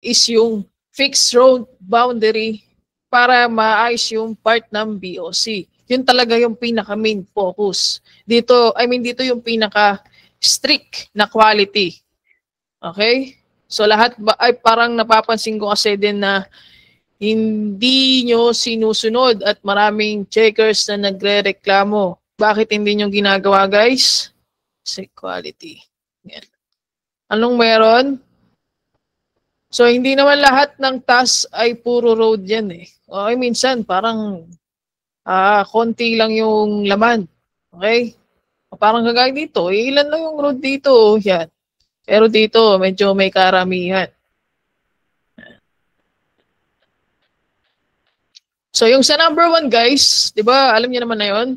is yung fixed road boundary para maayos yung part ng BOC. Yun talaga yung pinaka main focus. Dito, dito yung pinaka strict na quality. Okay? So lahat ay parang napapansin ko kasi din na hindi nyo sinusunod at maraming checkers na nagre-reklamo. Bakit hindi nyo ginagawa, guys? Kasi quality. Yan. Anong meron? So, hindi naman lahat ng task ay puro road yan eh. Okay, minsan parang konti lang yung laman. Okay? Parang kagaya dito, ilan lang yung road dito. Yan. Pero dito, medyo may karamihan. So, yung sa number 1, guys, di ba, alam niyo naman na yun?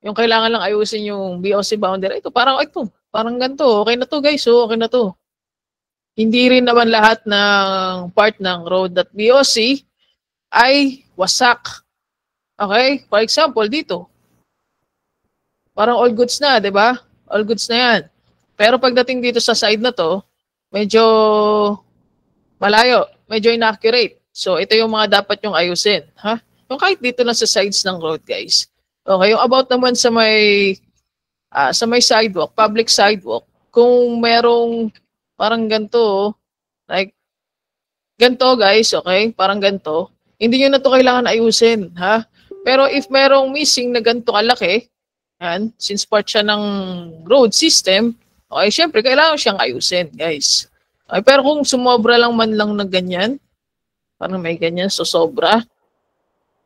Yung kailangan lang ayusin yung BOC boundary. Ito, parang ganito. Okay na to, guys. So, okay na to. Hindi rin naman lahat ng part ng road.boc ay wasak. Okay? For example, dito. Parang all goods na, di ba? All goods na yan. Pero pagdating dito sa side na to, medyo malayo, medyo inaccurate. So, ito yung mga dapat yung ayusin. Ha? Yung kahit dito lang sa sides ng road, guys. Okay, yung about naman sa may sidewalk, public sidewalk, kung merong parang ganito, like ganito, guys, okay? Parang ganito. Hindi nyo na to kailangan ayusin, ha? Pero if merong missing na ganito kalaki, yan, since part siya ng road system, okay, syempre, kailangan siyang ayusin, guys. Okay, pero kung sumobra lang man lang na ganyan, parang may ganyan, so sobra,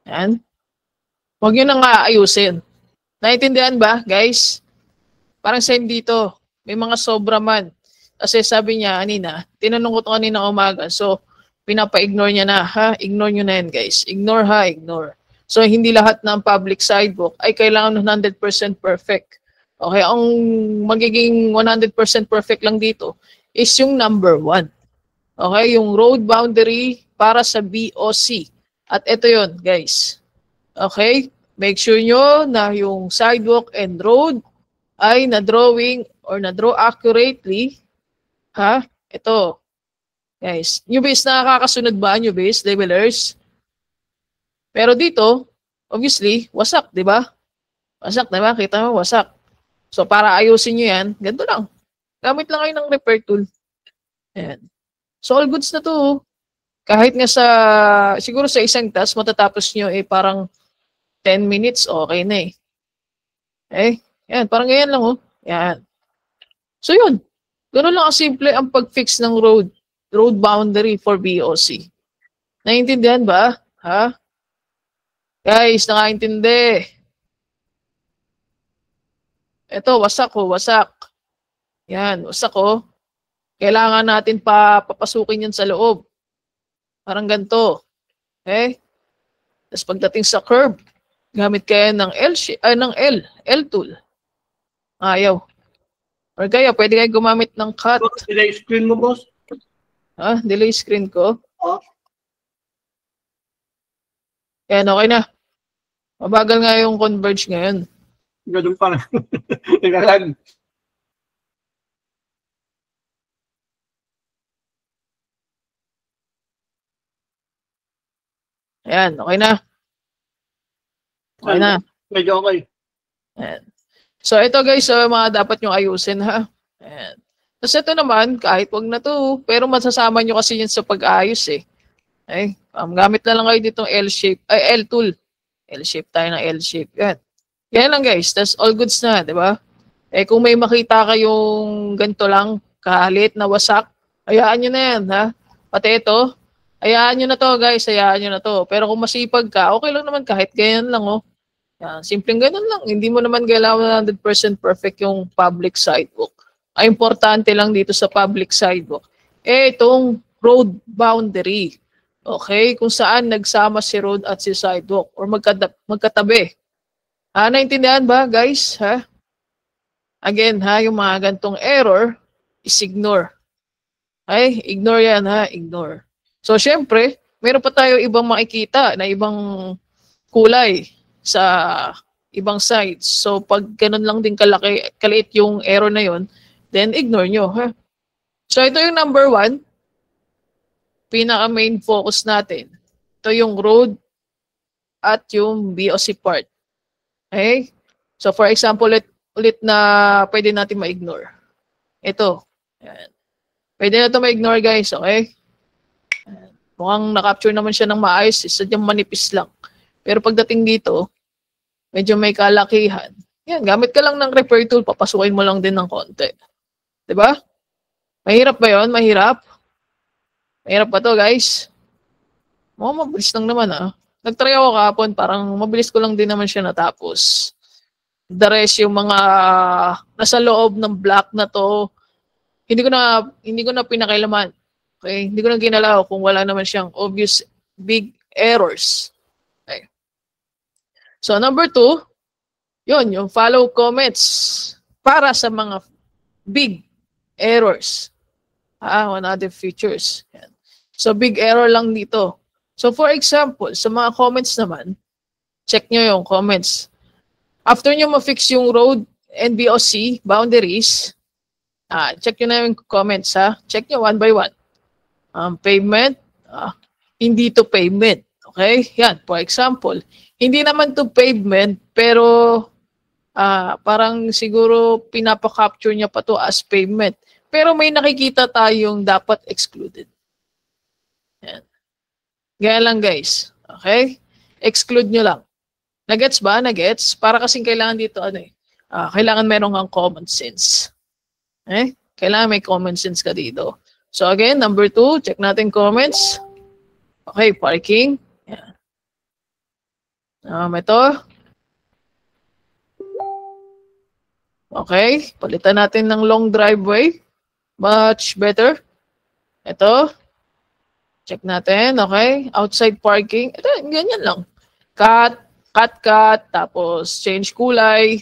yan, huwag nyo nang aayusin. Naintindihan ba, guys? Parang same dito, may mga sobra man. Kasi sabi niya kanina, tinanong ko ito kanina umaga, so pinapa-ignore niya na, ha? Ignore nyo na yan, guys. Ignore, ha? Ignore. So, hindi lahat ng public sidewalk ay kailangan 100% perfect. Okay, ang magiging 100% perfect lang dito is yung number 1. Okay, yung road boundary para sa BOC. At ito yon, guys. Okay, make sure nyo na yung sidewalk and road ay na-drawing or na-draw accurately. Ha? Ito. Guys, newbies, nakakasunod ba newbies, levelers? Pero dito, obviously, wasak, di ba? Wasak, di ba? Kita mo, wasak. So, para ayusin nyo yan, ganito lang. Gamit lang kayo ng repair tool. Ayan. So, all goods na to. Kahit nga siguro sa isang task, matatapos nyo parang 10 minutes, okay na eh. Yan, parang ganyan lang oh. Yan. So, yun. Ganun lang simple ang pag-fix ng road boundary for BOC. Naiintindihan ba? Ha? Guys, nakaintindi. Ito, wasak oh, wasak. Yan, wasak oh. Kailangan natin papasukin yan sa loob. Parang ganito. Okay? Tapos pagdating sa curve, gamit kayo ng L tool. Ayaw. Or kaya, pwede kayo gumamit ng cut. Delay screen mo, boss? Ha? Delay screen ko? Oo. Yan, okay na. Mabagal nga yung converge ngayon. Ganun pa lang. Teka lang. Ayan, okay na. Okay na. Medyo okay. Ayan. So, ito guys, mga dapat nyo ayusin ha. Ayan. Tapos ito naman, kahit wag na to, pero masasama nyo kasi yun sa pag-ayos eh. Okay? Gamit na lang kayo ditong L-shape, L tool. L-shape tayo ng L-shape. Yan. Yan lang guys. That's all goods na, di ba? Kung may makita kayong ganito lang, kahalit na wasak, hayaan nyo na yan, ha? Pati ito, hayaan nyo na to guys, hayaan nyo na to. Pero kung masipag ka, okay lang naman kahit ganyan lang, oh. Yan, simpleng ganun lang. Hindi mo naman kailangan 100% perfect yung public sidewalk. Ang importante lang dito sa public sidewalk, itong road boundary. Okay? Kung saan nagsama si road at si sidewalk or magkatabi. Naintindihan ba, guys? Ha? Again, ha, yung mga gantong error is ignore. Okay? Ignore yan, ha? Ignore. So, syempre, meron pa tayo ibang makikita na ibang kulay sa ibang sides. So, pag ganun lang din kaliit yung error na yon, then ignore nyo. Ha? So, ito yung number 1. pinaka main focus natin. Ito yung road at yung BOC part. Okay? So for example, ulit na pwede natin ma-ignore. Ito. Ayan. Pwede na ito ma-ignore guys, okay? Ayan. Mukhang na-capture naman siya ng maayos, sadyang manipis lang. Pero pagdating dito, medyo may kalakihan. Yan, gamit ka lang ng repair tool, papasukin mo lang din ng konti. 'Di ba? Mahirap ba 'yon? Mahirap? Mahirap ba 'to, guys? Mabilis lang naman Nag-try ako kahapon, parang mabilis ko lang din naman siya natapos. The rest yung mga nasa loob ng block na 'to, hindi ko na pinakailaman. Okay? Hindi ko na ginalaw kung wala naman siyang obvious big errors. Okay. So number 2, yun, yung follow comments para sa mga big errors. One other features. Yan. So big error lang dito. So for example, sa mga comments naman, check nyo yung comments. After nyo ma-fix yung road and BOC boundaries, check nyo na yung comments Check nyo one by one. Pavement, hindi to pavement. Okay? Yan, for example, hindi naman to pavement, pero parang siguro pinapa-capture niya pa to as pavement. Pero may nakikita tayong dapat excluded. Yan. Gaya lang guys. Okay? Exclude nyo lang. Nagets ba? Nagets? Para kasing kailangan dito, kailangan meron kang common sense. Kailangan may common sense ka dito. So again, number 2, check natin comments. Okay, parking. Yan. Ito. Okay, palitan natin ng long driveway. Much better. Ito. Check natin, okay. Outside parking. Ito, ganyan lang. Cut, tapos change kulay.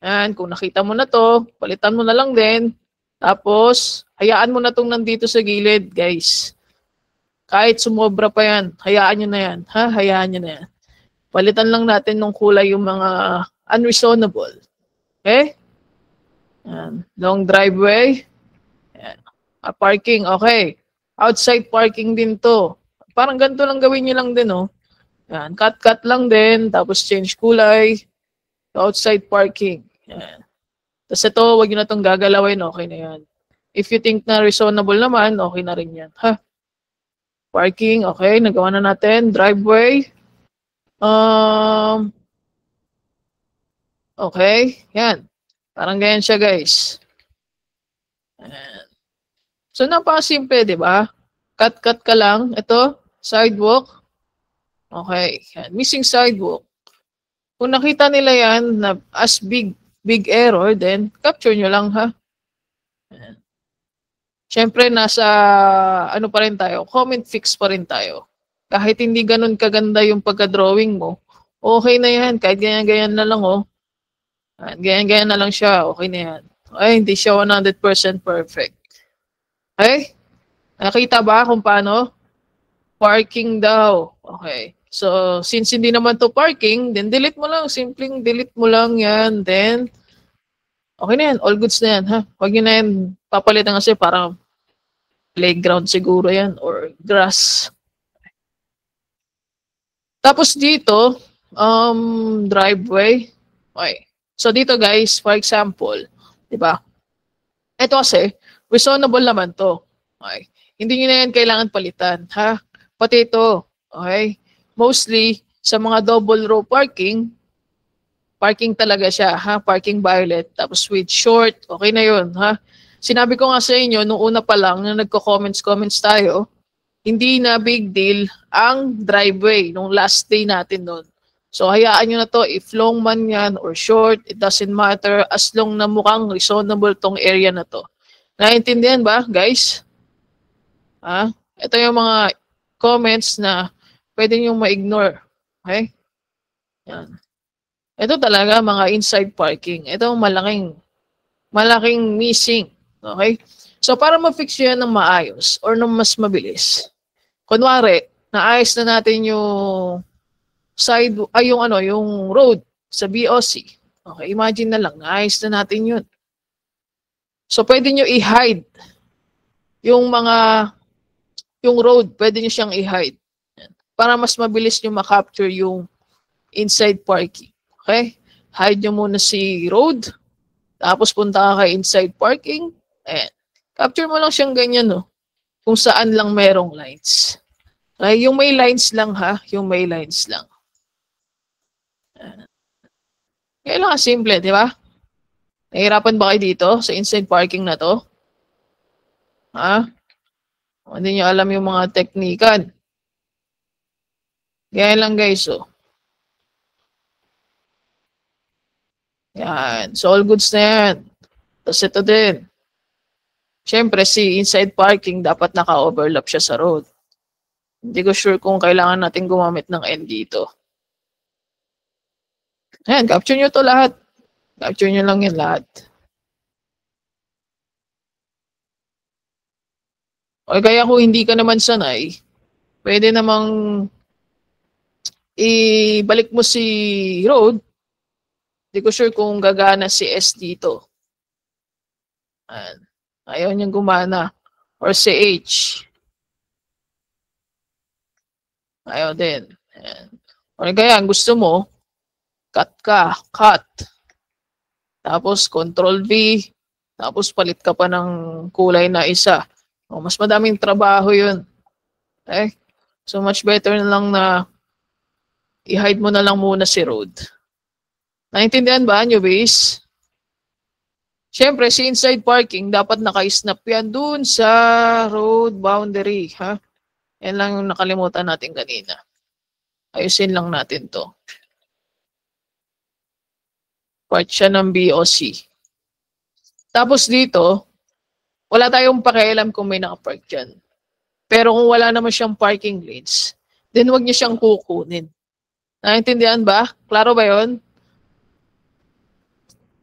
Yan, kung nakita mo na to, palitan mo na lang din. Tapos, hayaan mo na itong nandito sa gilid, guys. Kahit sumobra pa yan, hayaan nyo na yan. Hayaan nyo na yan. Palitan lang natin ng kulay yung mga unreasonable. Okay? Yan. Long driveway. Yan. Parking, okay. Outside parking din to. Parang ganito lang gawin nyo lang din, Yan. Cut lang din, tapos change kulay. Outside parking. Yan. Tapos ito, wag nyo na itong gagalawin, okay na yan. If you think na reasonable naman, okay na rin yan. Parking, okay, nagawa na natin. Driveway. Okay, yan. Parang ganyan siya, guys. Ayan. So, napakasimple, di ba? Cut ka lang. Ito, sidewalk. Okay, yan. Missing sidewalk. Kung nakita nila yan na as big error, then capture nyo lang, Ayan. Siyempre, nasa, pa rin tayo, comment fix pa rin tayo. Kahit hindi ganun kaganda yung pagka-drawing mo, okay na yan. Kahit ganyan-ganyan na lang, Ganyan-ganyan na lang siya, okay na yan. Ay, hindi siya 100% perfect. Okay? Nakita ba kung paano? Parking daw. Okay. So, since hindi naman to parking, then delete mo lang. Simpleng delete mo lang yan. Then, okay na yan. All goods na yan, Huwag nyo na yan papalitan kasi parang playground siguro yan or grass. Tapos dito, driveway. Okay. So dito guys, for example, di ba? Ito kasi, reasonable naman to. Okay. Hindi nyo na yan kailangan palitan, Pati ito, okay? Mostly, sa mga double row parking talaga siya, Parking violet, tapos with short, okay na yun, Sinabi ko nga sa inyo, nung una pa lang, na nagko-comments tayo, hindi na big deal ang driveway nung last day natin doon. So, hayaan nyo na to, if long man yan or short, it doesn't matter, as long na mukhang reasonable tong area na to. Naintindihan ba, guys? Ito yung mga comments na pwede nyo ma-ignore. Okay? Yan. Ito talaga, mga inside parking. Ito malaking missing. Okay? So, para ma-fix yan ng maayos or ng mas mabilis, kunwari, naayos na natin yung yung road sa BOC. Okay, imagine na lang, naayos na natin yun. So, pwede nyo i-hide yung mga yung road, pwede nyo siyang i-hide. Para mas mabilis nyo ma-capture yung inside parking. Okay? Hide nyo muna si road. Tapos punta ka kay inside parking. Ayan. Capture mo lang siyang ganyan, no? Kung saan lang merong lines. Okay? Yung may lines lang, ha? Yung may lines lang. Kaya lang simple, di ba? Nahihirapan ba kayo dito sa inside parking na to? Ha? Hindi nyo alam yung mga teknikan. Kaya lang guys, oh. Yan. So all goods na yan. Tapos ito din. Siyempre, si inside parking dapat naka-overlap siya sa road. Hindi ko sure kung kailangan natin gumamit ng N dito. Ayan, capture nyo to lahat. Capture nyo lang yan lahat. O kaya kung hindi ka naman sanay, pwede namang ibalik mo si road. Hindi ko sure kung gagana si S dito. Ayan. Ayaw niyang gumana. Or si H. Ayaw din. Ayan. O kaya gusto mo, cut. Tapos Control V. Tapos palit ka pa ng kulay na isa. O, mas madaming trabaho yun. Okay? So much better na lang na i-hide mo na lang muna si road. Naintindihan ba, newbies? Siyempre, si inside parking, dapat naka-snap yan dun sa road boundary. Ha? Yan lang yung nakalimutan natin kanina. Ayusin lang natin to. Part siya ng BOC. Tapos dito, wala tayong pakialam kung may nakapark dyan. Pero kung wala naman siyang parking lanes, then wag niya siyang kukunin. Naintindihan ba? Klaro ba yun?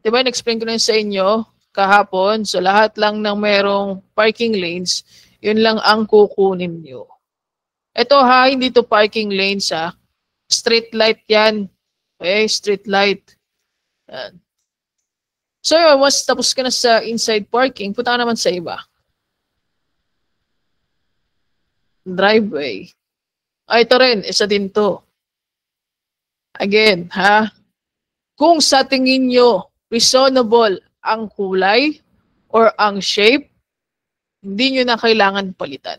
Diba, in-explain ko na sa inyo kahapon. So, lahat lang ng merong parking lanes, yun lang ang kukunin nyo. Ito ha, hindi to parking lanes ha. Street light yan. Okay, street light. Yan. So, yun, once tapos ka na sa inside parking, punta ka naman sa iba. Driveway. Ito rin, isa din to. Again, ha? Kung sa tingin nyo, reasonable ang kulay or ang shape, hindi nyo na kailangan palitan.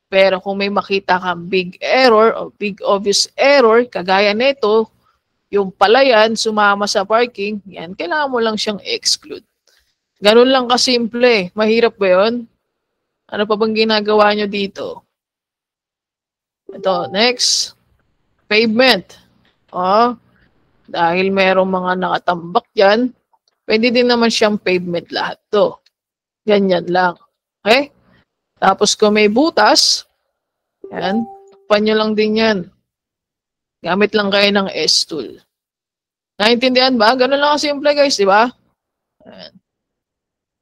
Pero kung may makita kang big error o big obvious error, kagaya nito, yung palayan sumama sa parking, yan, kailangan mo lang siyang exclude. Ganun lang kasimple. Mahirap ba yun? Ano pa bang ginagawa nyo dito? Ito, next. Pavement. Dahil merong mga nakatambak dyan, pwede din naman siyang pavement lahat to. Ganyan lang. Okay? Tapos kung may butas, yan, panyo lang din yan. Gamit lang kayo ng S-tool. Naintindihan ba? Ganun lang simple guys, di ba?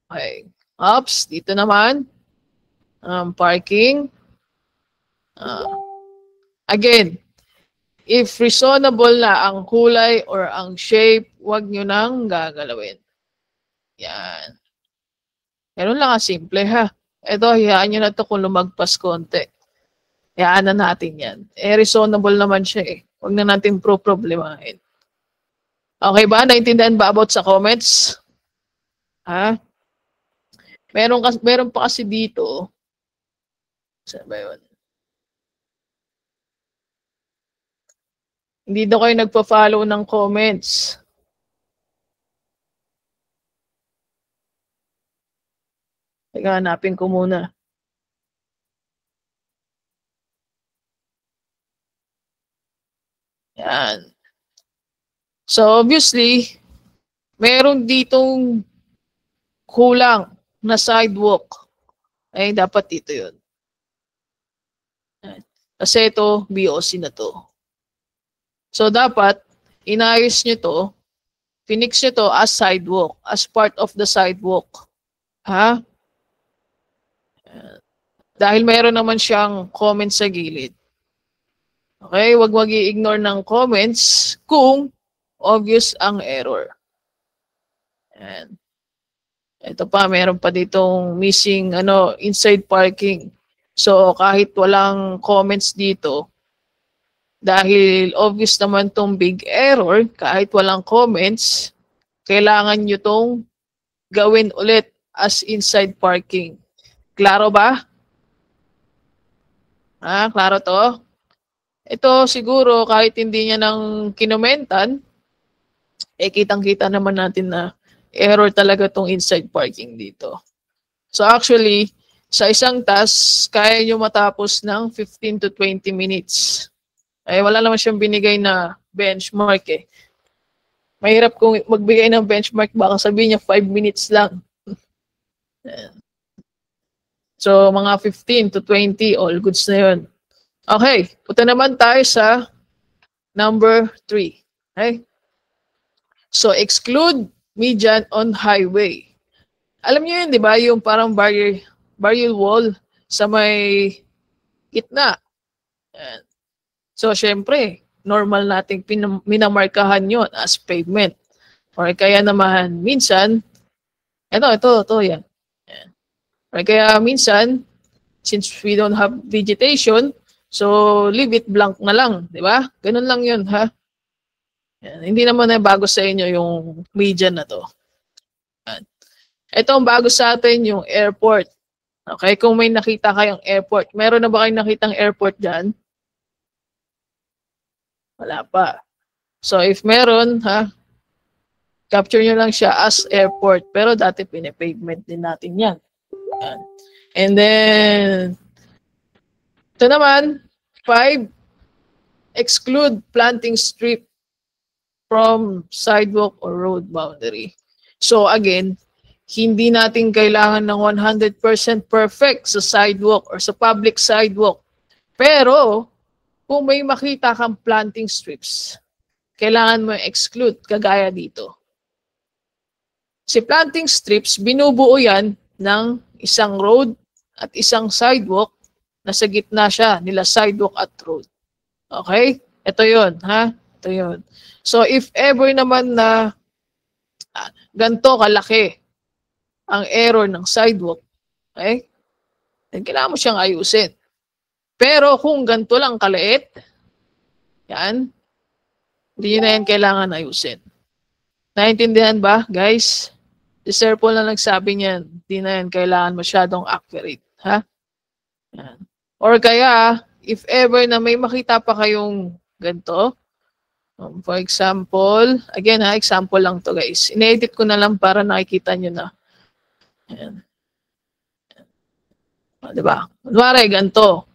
Okay. Oops, dito naman. Parking. Again, if reasonable na ang kulay or ang shape, huwag nyo nang gagalawin. Yan. Ganun lang simple ha. Ito, hayaan nyo na ito kung lumagpas konti. Hayaan na natin yan. Reasonable naman siya eh. Huwag na natin problemahin. Okay ba? Naintindihan ba about sa comments? Ha? Meron pa kasi dito. Saan ba yun? Hindi daw kayo nagpa-follow ng comments. Teka, hanapin ko muna. Yan. So, obviously, meron ditong kulang na sidewalk. Ay, dapat dito yun. Kasi ito, BOC na to. So, dapat, inayos nyo to, finix nyo to as sidewalk, as part of the sidewalk. Ha? Dahil mayroon naman siyang comments sa gilid. Okay, wag i-ignore ng comments kung obvious ang error. Ayan. Ito pa, meron pa ditong missing inside parking. So, kahit walang comments dito, dahil obvious naman tong big error, kahit walang comments, kailangan nyo tong gawin ulit as inside parking. Klaro ba? Klaro to? Ito siguro kahit hindi niya nang kinomentan, kitang-kita naman natin na error talaga tong inside parking dito. So actually, sa isang task, kaya nyo matapos ng 15 to 20 minutes. Wala naman siyang binigay na benchmark eh. Mahirap kung magbigay ng benchmark, baka sabihin niya 5 minutes lang. So mga 15 to 20, all goods na yun. Okay, punta naman tayo sa number 3. Okay? So exclude median on highway. Alam niyo yun, di ba? Yung parang barrier wall sa may gitna. So, syempre, normal nating minamarkahan yun as pavement. Or kaya naman, minsan, ito, yan. Or kaya minsan, since we don't have vegetation, so leave it blank na lang, di ba? Ganun lang yun, ha? Yan. Hindi naman na bago sa inyo yung median na to. Yan. Ito ang bago sa atin, yung airport. Okay, kung may nakita kayong airport. Meron na ba kayong nakitang airport dyan? Wala pa. So if meron, capture nyo lang siya as airport. Pero dati pinipavement din natin yan. Yan. And then, ito naman, 5, exclude planting strip from sidewalk or road boundary. So again, hindi natin kailangan ng 100% perfect sa sidewalk or sa public sidewalk. Pero, kung may makita kang planting strips, kailangan mo exclude, kagaya dito. Si planting strips, binubuo yan ng isang road at isang sidewalk na sa gitna siya, nila sidewalk at road. Okay? Ito yun, Ito yun. So, if ever naman na ganito kalaki ang error ng sidewalk, okay? Then kailangan mo siyang ayusin. Pero kung ganito lang kaliit, yan, hindi nyo na yan kailangan ayusin. Naintindihan ba, guys? Si Sir Paul na nagsabi niyan, hindi na yan kailangan masyadong accurate. Yan. Or kaya, if ever na may makita pa kayong ganito, for example, again example lang to guys. Ine-edit ko na lang para nakikita nyo na. Ayan. Diba? Kunwari, ganito.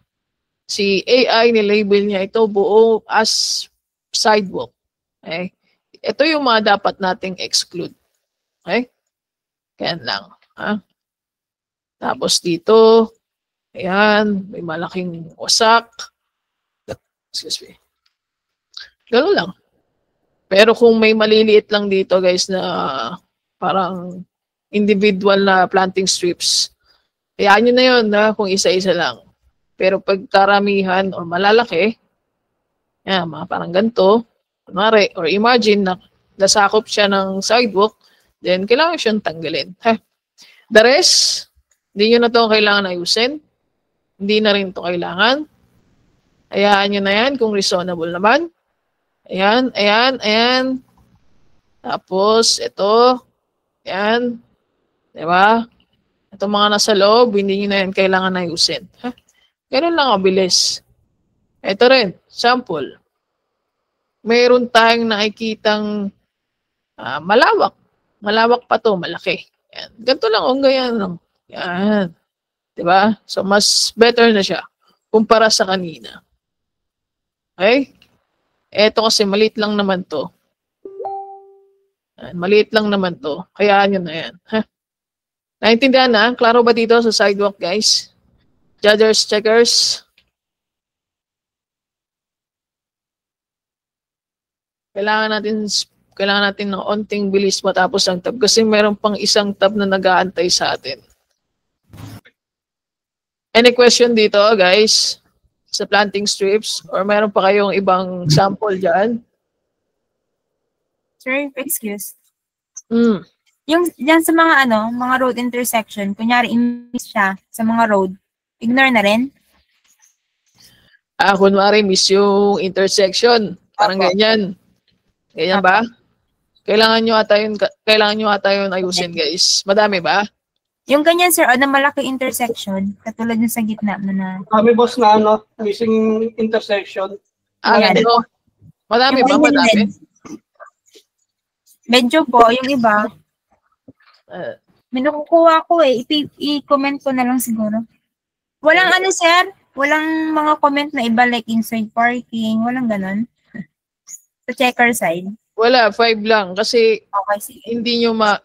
Si AI, nilabel niya ito buo as sidewalk. Okay? Ito yung mga dapat nating exclude. Okay? Kaya lang. Tapos dito, ayan, may malaking wasak. Excuse me. Gano'n lang. Pero kung may maliliit lang dito guys na parang individual na planting strips, hayaan nyo na yun kung isa-isa lang. Pero pag karamihan or malalaki, yan, mga parang ganito, kunwari, or imagine na nasakop siya ng sidewalk, then kailangan siyang tanggalin. The rest, hindi nyo na ito kailangan ayusin. Hindi na rin ito kailangan. Hayaan nyo na yan kung reasonable naman. Ayan, ayan, ayan. Tapos, ito. Ayan. Diba? Ito mga nasa loob, hindi nyo na yan kailangan ayusin. Ganun lang kabilis. Ito rin, sample. Mayroon tayong nakikitang malawak. Malawak pa to, malaki. Ayan. Ganito lang, ganyan lang. Yan. Diba? So, mas better na siya kumpara sa kanina. Okay? Eto kasi maliit lang naman to. Maliit lang naman to. Kayaan nyo na yan. Naintindihan na? Klaro ba dito sa sidewalk, guys? Judgers, checkers? Kailangan natin ng onting bilis matapos ang tab kasi meron pang isang tab na nag-aantay sa atin. Any question dito, guys? Sa planting strips? Or meron pa kayong ibang sample dyan? Sir, excuse. Yung yan sa mga mga road intersection, kunyari imis siya sa mga road, Ignore na rin? Kunwari, miss yung intersection. Parang Opo. ganyan. Ganyan ba? Kailangan nyo ata yun ayusin, guys. Madami ba? Yung ganyan, sir, na malaki intersection, katulad yung sa gitna mo na. Kami boss na missing intersection. Ayan. Ganito. Madami Yung ba? ganyan Madami? din. Medyo po, yung iba, Uh, may nakukuha ko eh. I-comment ko na lang siguro. Walang ano, sir? Walang mga comment na iba like inside parking? Walang ganon? Sa checker side? wala, 5 lang. Kasi Okay, sige.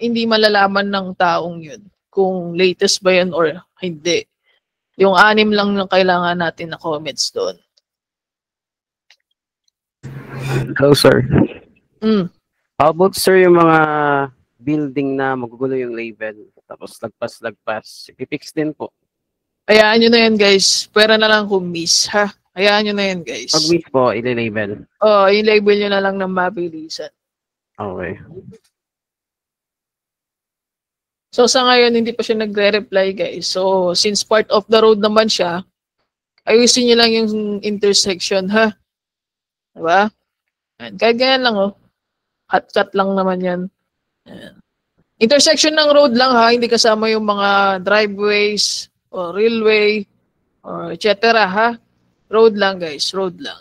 hindi malalaman ng taong yun kung latest ba yun or hindi. Yung 6 lang ng kailangan natin na comments doon. Hello, sir. Mm. How about, sir, yung mga building na magugulo yung label, tapos lagpas-lagpas, ipipix din po. Hayaan nyo na yan, guys. Pwera na lang kung miss, ha? Hayaan nyo na yan, guys. Pag miss po, ili-label. Yung label nyo na lang ng mabilisan. Okay. So, sa ngayon, hindi pa siya nagre-reply, guys. So, since part of the road naman siya, ayusin nyo lang yung intersection, ha? Diba? And kahit ganyan lang, oh. Cut lang naman yan. Ayan. Intersection ng road lang, ha? Hindi kasama yung mga driveways, or railway, or etc. ha? Road lang, guys. Road lang.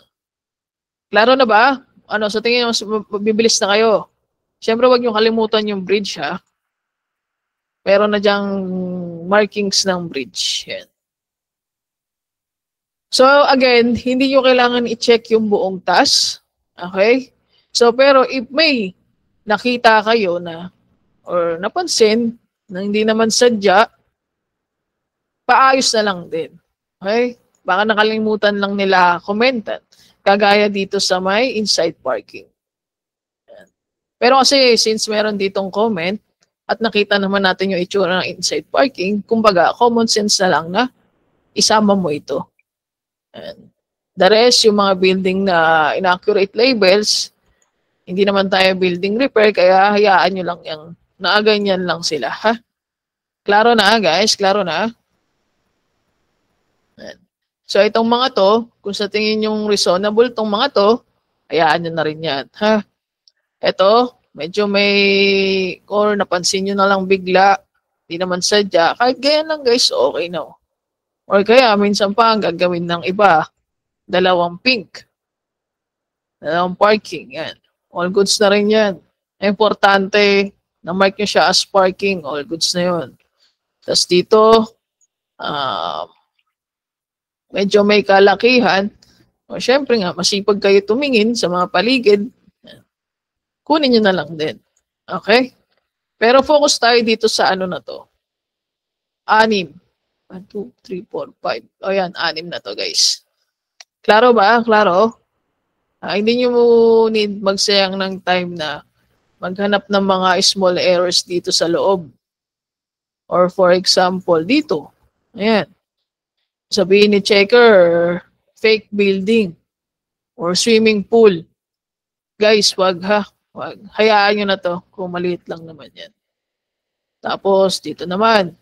Klaro na ba? Sa tingin nyo, bibilis na kayo. Siyempre, wag nyo kalimutan yung bridge, ha? Meron na dyang markings ng bridge. Yan. So, again, hindi nyo kailangan i-check yung buong task. Okay? So, pero if may nakita kayo na or napansin na hindi naman sadya, paayos na lang din. Okay? Baka nakalimutan lang nila komentan. Kagaya dito sa may inside parking. Yan. Pero kasi since meron ditong comment at nakita naman natin yung itsura ng inside parking, kumbaga common sense na lang na isama mo ito. And the rest, yung mga building na inaccurate labels, hindi naman tayo building repair, kaya hayaan nyo lang yung naaganyan lang sila. Ha? Klaro na, guys? Klaro na? And so, itong mga to, kung sa tingin yung reasonable tong mga to, hayaan nyo na rin yan. Ha? Ito, medyo may, or napansin nyo na lang bigla, hindi naman sadya, kahit ganyan lang guys, okay na. Or kaya, minsan pa, ang gagawin ng iba, 2 pink, 2 parking, yan. All goods na rin yan. Importante, na-mark nyo siya as parking, all goods na yun. Tapos dito, medyo may kalakihan, o syempre nga, masipag kayo tumingin sa mga paligid, kunin nyo na lang din. Okay? Pero focus tayo dito sa ano na to. 6. 1, 2, 3, 4, 5. O yan, 6 na to guys. Klaro ba? Klaro? Hindi nyo need magsayang ng time na maghanap ng mga small errors dito sa loob. Or for example, dito. Ayan. Sabihin ni checker, fake building or swimming pool. Guys, wag ha. Wag. Hayaan nyo na to kung maliit lang naman yan. Tapos, dito naman,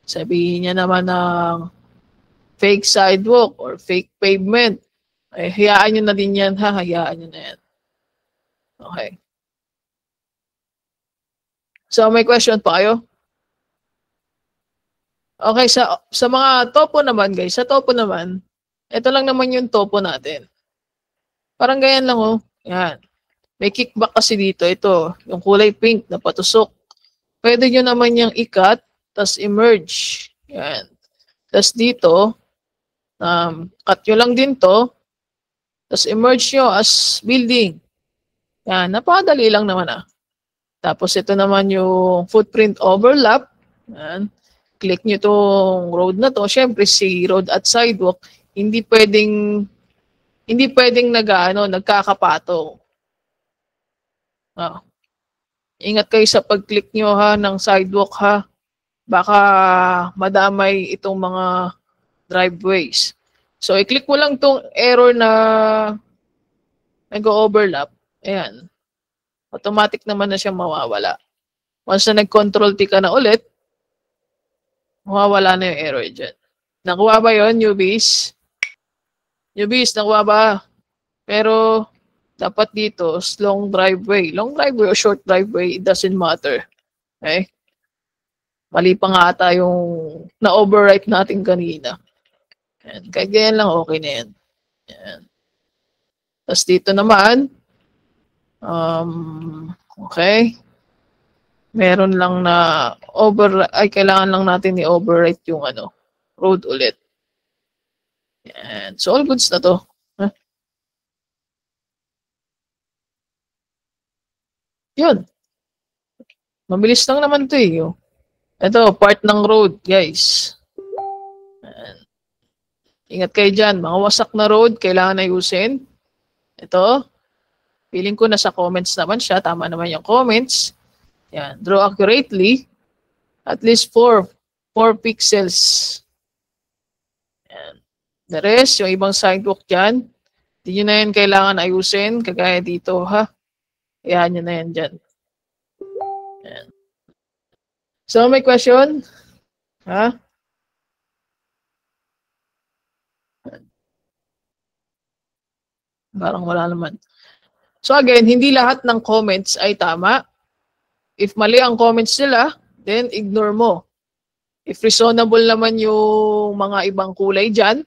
sabihin niya naman ng fake sidewalk or fake pavement. Ay, hayaan nyo na din yan ha. Hayaan nyo na yan. Okay. So, may question pa kayo? Okay, sa mga topo naman guys, sa topo naman, ito lang naman yung topo natin. Parang ganyan lang oh. Yan. May kickback kasi dito. Ito, yung kulay pink na patusok. Pwede nyo naman yung i-cut, tas emerge. Yan. Tas dito, cut nyo lang din to, tas emerge nyo as building. Yan, napakadali lang naman ah. Tapos ito naman yung footprint overlap. Yan. Click nyo tong road na to. Siyempre si road at sidewalk, hindi pwedeng nagkakapatong. Ingat kayo sa pag-click nyo ha ng sidewalk ha. Baka madamay itong mga driveways. So i-click mo lang tong error na nag-overlap. Ayan. Automatic naman na siya mawawala. Once na nag-control T ka na ulit, mawawala na yung error dyan. Nakuha ba yun, newbies? Newbies, nakuha ba? Pero, dapat dito, long driveway. Long driveway o short driveway, it doesn't matter. Okay? Mali pa nga ata yung na-overwrite natin kanina. Yan. Kaya ganyan lang, okay na yan. Yan. Tapos dito naman, okay. Meron lang na kailangan lang natin i-overwrite yung road ulit. Yan. So, all goods na to. Huh? Yun. Mabilis lang naman to eh. Ito, part ng road, guys. Yan. Ingat kayo dyan. Mga wasak na road, kailangan ayusin. Ito. Feeling ko nasa comments naman siya. Tama naman yung comments. Yan. Draw accurately. At least 4 pixels. Yan. The rest, yung ibang sidewalk dyan, hindi nyo na yan kailangan ayusin. Kagaya dito, ha? Hayaan nyo na yan dyan. Yan. So, may question? Ha? Parang wala naman. So again, hindi lahat ng comments ay tama. If mali ang comments nila, then ignore mo. If reasonable naman yung mga ibang kulay dyan,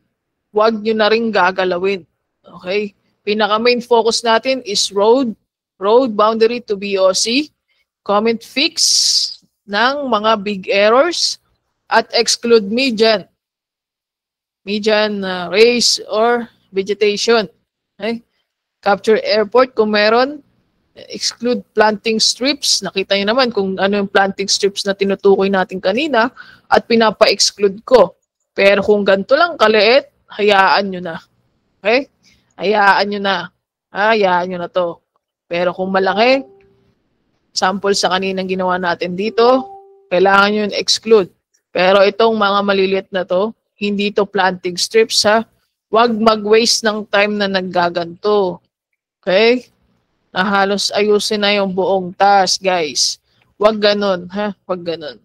huwag nyo na rin gagalawin. Okay? Pinaka-main focus natin is road boundary to BOC, comment fix ng mga big errors, at exclude median race or vegetation. Okay? Capture airport kung meron. Exclude planting strips. Nakita niyo naman kung ano yung planting strips na tinutukoy natin kanina at pinapa-exclude ko. Pero kung ganito lang kaliit, hayaan nyo na. Okay? Hayaan nyo na. Hayaan nyo na to. Pero kung malaki, sample sa kaninang ginawa natin dito, kailangan nyo exclude. Pero itong mga maliliit na to, hindi to planting strips ha. Huwag mag-waste ng time na naggaganto. Okay? Na halos ayusin na yung buong task, guys. Huwag ganun, ha? Huwag ganun.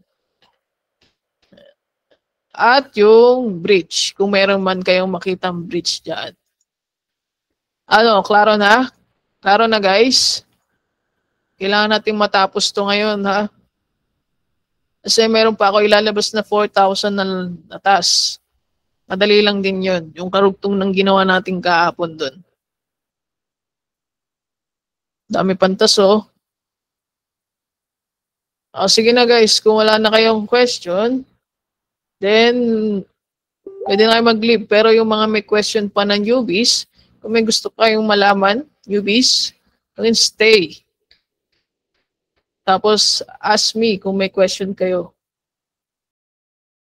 At yung bridge, kung meron man kayong makitang bridge dyan. Klaro na? Klaro na, guys? Kailangan natin matapos to ngayon, ha? Kasi meron pa ako ilalabas na 4,000 na task. Madali lang din yun. Yung karugtong ng ginawa natin kahapon dun. Dami pantas, oh. Sige na, guys. Kung wala na kayong question, then pwede na kayo mag-leave. Pero yung mga may question pa ng newbies, kung may gusto kayong malaman, newbies, then stay. Tapos ask me kung may question kayo.